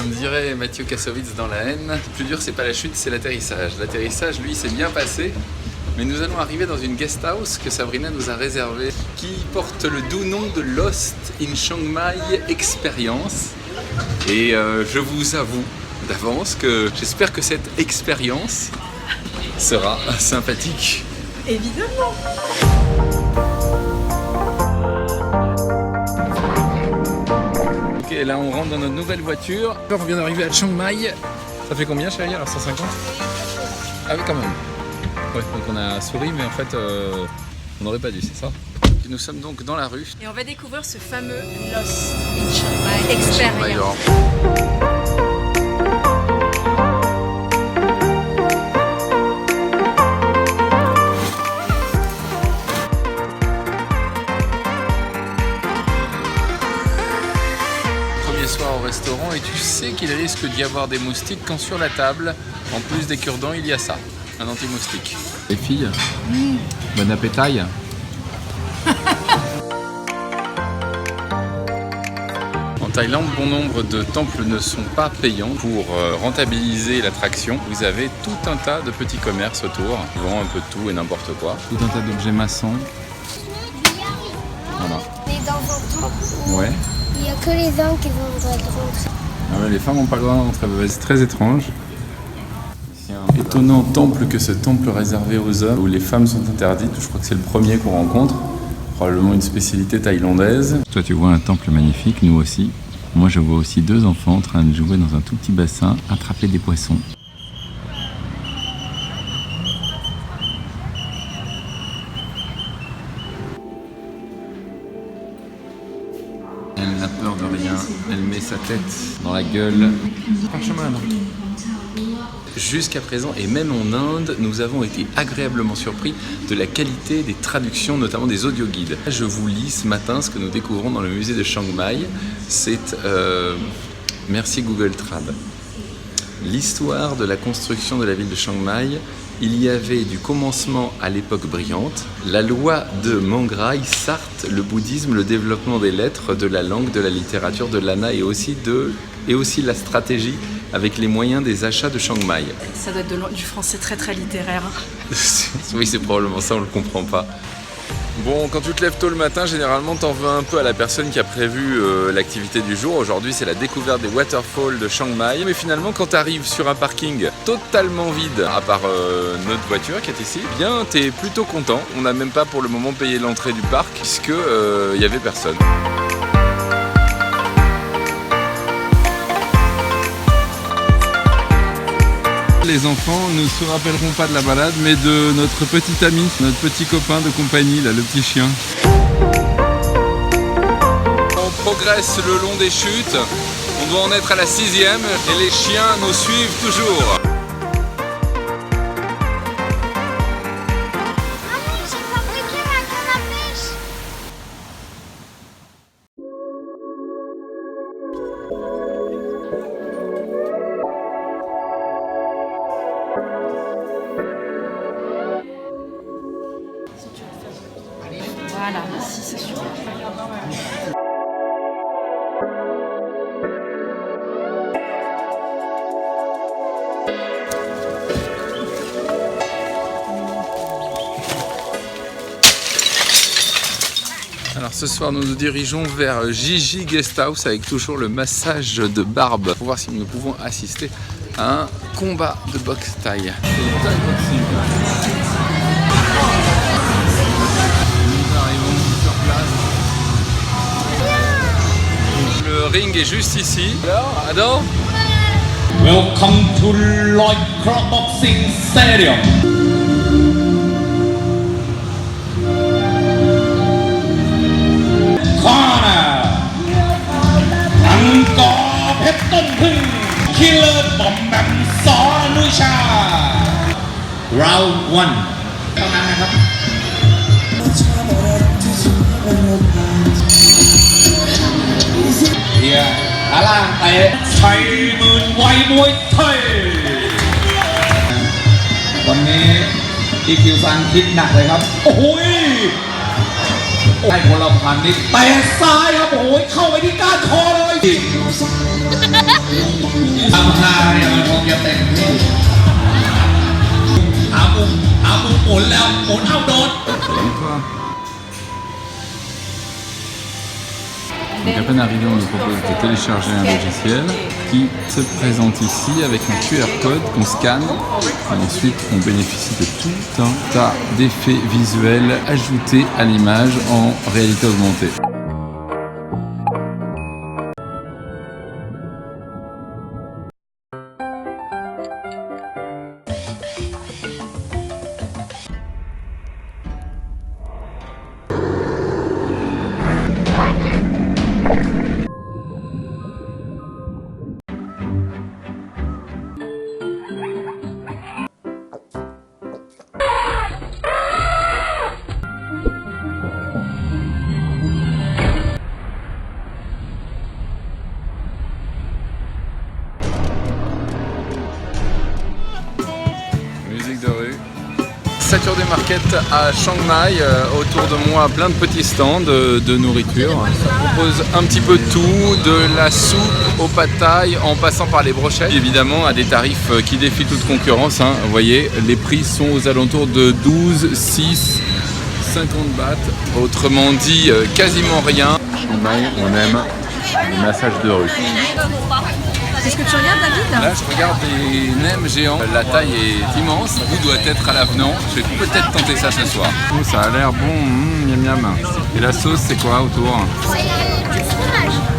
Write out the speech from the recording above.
Comme dirait Mathieu Kassovitz dans La Haine, le plus dur c'est pas la chute, c'est l'atterrissage. L'atterrissage, lui, s'est bien passé, mais nous allons arriver dans une guest house que Sabrina nous a réservée, qui porte le doux nom de Lost in Chiang Mai Experience. Et je vous avoue d'avance que j'espère que cette expérience sera sympathique. Évidemment. Ok, là on rentre dans notre nouvelle voiture. On vient d'arriver à Chiang Mai. Ça fait combien, chérie? Alors 150? Ah oui, quand même. Ouais, donc on a souri, mais en fait, on n'aurait pas dû, c'est ça? Nous sommes donc dans la rue. Et on va découvrir ce fameux Lost in Chiang Mai Experience. Premier soir au restaurant et tu sais qu'il risque d'y avoir des moustiques quand sur la table, en plus des cure-dents, il y a ça, un anti-moustique. Les filles, bon appétit. En Thaïlande, bon nombre de temples ne sont pas payants. Pour rentabiliser l'attraction, vous avez tout un tas de petits commerces autour, qui vendent un peu de tout et n'importe quoi. Tout un tas d'objets maçons. Voilà. Mais dans un temple où Ouais. il n'y a que les hommes qui ont le droit de rentrer. Ah ouais, les femmes n'ont pas le droit d'entrer, c'est très étrange. C'est un étonnant temple que ce temple réservé aux hommes, où les femmes sont interdites. Je crois que c'est le premier qu'on rencontre. Probablement une spécialité thaïlandaise. Toi tu vois un temple magnifique, nous aussi. Moi je vois aussi deux enfants en train de jouer dans un tout petit bassin, attraper des poissons. Elle n'a peur de rien, elle met sa tête dans la gueule. Franchement, non. Jusqu'à présent, et même en Inde, nous avons été agréablement surpris de la qualité des traductions, notamment des audioguides. Je vous lis ce matin ce que nous découvrons dans le musée de Chiang Mai. C'est... merci Google Trad. L'histoire de la construction de la ville de Chiang Mai. Il y avait du commencement à l'époque brillante, la loi de Mangrai, Sartre, le bouddhisme, le développement des lettres, de la langue, de la littérature, de l'ANA et aussi la stratégie avec les moyens des achats de Chiang Mai. Ça doit être du français très très littéraire. Oui, c'est probablement ça, on le comprend pas. Bon, quand tu te lèves tôt le matin, généralement t'en veux un peu à la personne qui a prévu l'activité du jour. Aujourd'hui, c'est la découverte des waterfalls de Chiang Mai. Mais finalement, quand tu arrives sur un parking totalement vide, à part notre voiture qui est ici, eh bien, t'es plutôt content. On n'a même pas pour le moment payé l'entrée du parc, puisque y avait personne. Les enfants ne se rappelleront pas de la balade, mais de notre petit ami, notre petit copain de compagnie, là, le petit chien. On progresse le long des chutes, on doit en être à la 6e et les chiens nous suivent toujours. Voilà, ici c'est super. Alors ce soir nous nous dirigeons vers Gigi Guest House avec toujours le massage de barbe pour voir si nous pouvons assister à un combat de boxe thaï. Le ring est juste ici. Alors, Adam? Welcome to Lloyd Croc Boxing Stadium. Corner. Angkor Pheton Phung Killer Bomb Bam Sonucha. Round 1. เท่านั้นนะครับ เฮียขาล่างเตะชัยหมื่นไวมวยไทยวันนี้อีคิวซังคิดหนักเลยครับโอ้โหได้พลพันธ์นี่เตะซ้ายครับโอ้โหเข้าไปที่ก้านคอเลย ท่าเนี่ยมันคงจะเต็มที่เอามุมหมุนแล้วหมุนเอาโดน Donc à peine arrivé, on nous propose de télécharger un logiciel qui se présente ici avec un QR code qu'on scanne. Et ensuite, on bénéficie de tout un tas d'effets visuels ajoutés à l'image en réalité augmentée. Musique de rue. Saturday Market à Chiang Mai, autour de moi plein de petits stands de nourriture. On propose un petit peu de tout, de la soupe au pad thai en passant par les brochettes. Évidemment à des tarifs qui défient toute concurrence. Hein. Vous voyez, les prix sont aux alentours de 12, 6, 50 bahts. Autrement dit, quasiment rien. Chiang Mai, on aime les massages de rue. Qu'est-ce que tu regardes, David? Là, je regarde des nems géants. La taille est immense. Le goût doit être à l'avenant. Je vais peut-être tenter ça ce soir. Oh, ça a l'air bon. Miam miam. Et la sauce, c'est quoi autour? C'est du fromage.